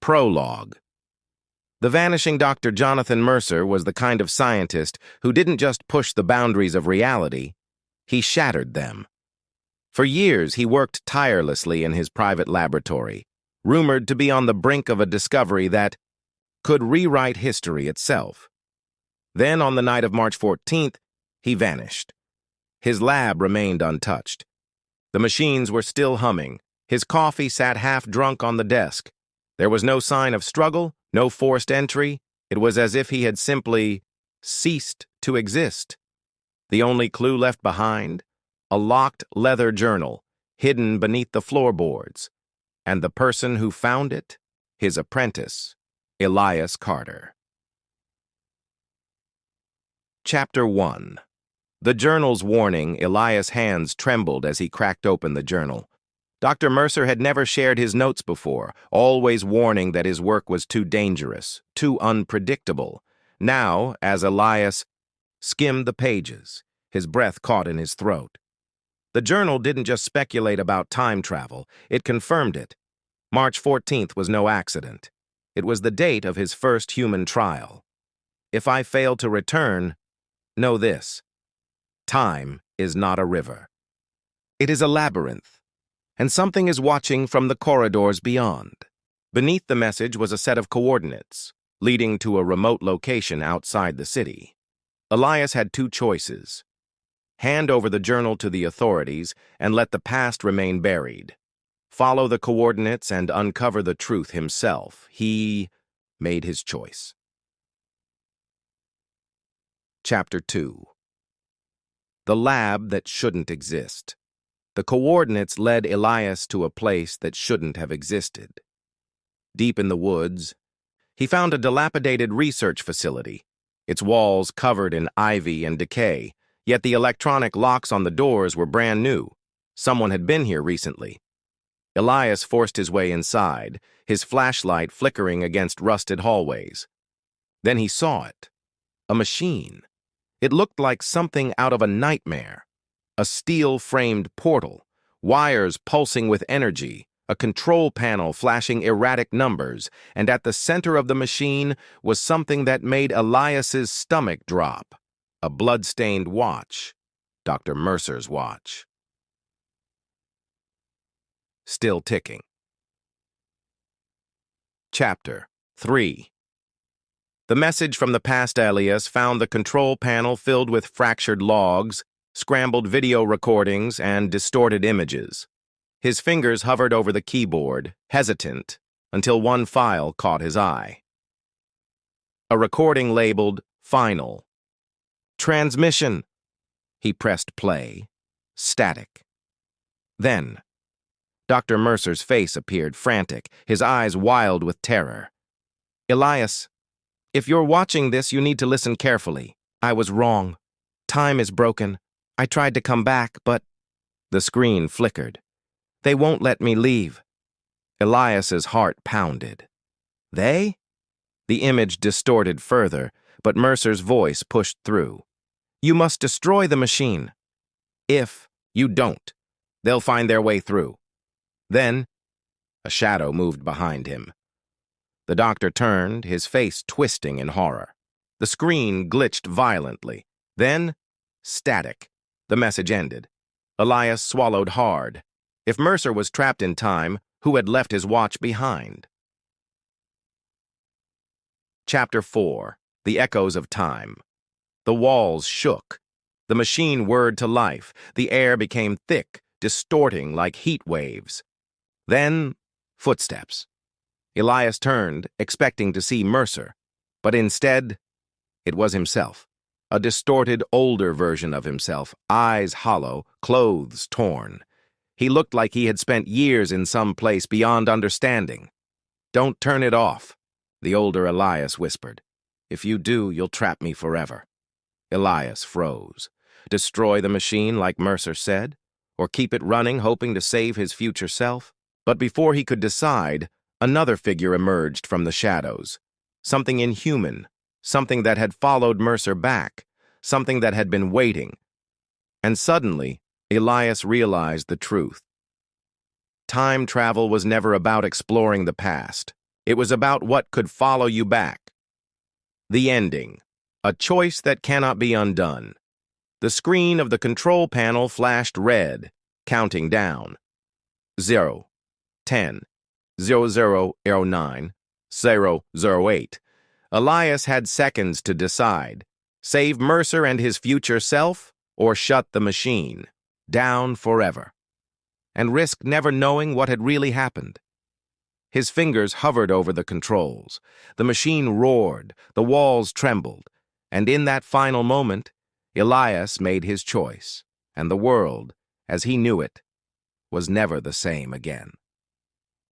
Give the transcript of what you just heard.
Prologue. The vanishing Dr. Jonathan Mercer was the kind of scientist who didn't just push the boundaries of reality, he shattered them. For years, he worked tirelessly in his private laboratory, rumored to be on the brink of a discovery that could rewrite history itself. Then, on the night of March 14th, he vanished. His lab remained untouched. The machines were still humming. His coffee sat half-drunk on the desk. There was no sign of struggle, no forced entry. It was as if he had simply ceased to exist. The only clue left behind? A locked leather journal, hidden beneath the floorboards. And the person who found it? His apprentice, Elias Carter. Chapter 1. The journal's warning, Elias' hands trembled as he cracked open the journal. Dr. Mercer had never shared his notes before, always warning that his work was too dangerous, too unpredictable. Now, as Elias skimmed the pages, his breath caught in his throat. The journal didn't just speculate about time travel, it confirmed it. March 14th was no accident. It was the date of his first human trial. If I fail to return, know this: time is not a river. It is a labyrinth, and something is watching from the corridors beyond. Beneath the message was a set of coordinates, leading to a remote location outside the city. Elias had two choices: hand over the journal to the authorities and let the past remain buried. Follow the coordinates and uncover the truth himself. He made his choice. Chapter 2. The lab that shouldn't exist. The coordinates led Elias to a place that shouldn't have existed. Deep in the woods, he found a dilapidated research facility, its walls covered in ivy and decay, yet the electronic locks on the doors were brand new. Someone had been here recently. Elias forced his way inside, his flashlight flickering against rusted hallways. Then he saw it. A machine. It looked like something out of a nightmare. A steel-framed portal, wires pulsing with energy, a control panel flashing erratic numbers, and at the center of the machine was something that made Elias's stomach drop. A blood-stained watch. Dr. Mercer's watch. Still ticking. Chapter 3. The message from the past Elias found the control panel filled with fractured logs, scrambled video recordings, and distorted images. His fingers hovered over the keyboard, hesitant, until one file caught his eye. A recording labeled Final. Transmission. He pressed play. Static. Then, Dr. Mercer's face appeared frantic, his eyes wild with terror. Elias, if you're watching this, you need to listen carefully. I was wrong. Time is broken. I tried to come back, but the screen flickered. They won't let me leave. Elias's heart pounded. They? The image distorted further, but Mercer's voice pushed through. You must destroy the machine. If you don't, they'll find their way through. Then, a shadow moved behind him. The doctor turned, his face twisting in horror. The screen glitched violently. Then, static. The message ended. Elias swallowed hard. If Mercer was trapped in time, who had left his watch behind? Chapter 4. The Echoes of Time. The walls shook. The machine whirred to life. The air became thick, distorting like heat waves. Then, footsteps. Elias turned, expecting to see Mercer, but instead, it was himself. A distorted, older version of himself, eyes hollow, clothes torn. He looked like he had spent years in some place beyond understanding. Don't turn it off, the older Elias whispered. If you do, you'll trap me forever. Elias froze. Destroy the machine like Mercer said? Or keep it running, hoping to save his future self? But before he could decide, another figure emerged from the shadows. Something inhuman. Something that had followed Mercer back, something that had been waiting. And suddenly, Elias realized the truth. Time travel was never about exploring the past. It was about what could follow you back. The ending. A choice that cannot be undone. The screen of the control panel flashed red, counting down. 0, 10, 0009, 008. Elias had seconds to decide. Save Mercer and his future self, or shut the machine down forever, and risk never knowing what had really happened. His fingers hovered over the controls. The machine roared, the walls trembled, and in that final moment, Elias made his choice, and the world, as he knew it, was never the same again.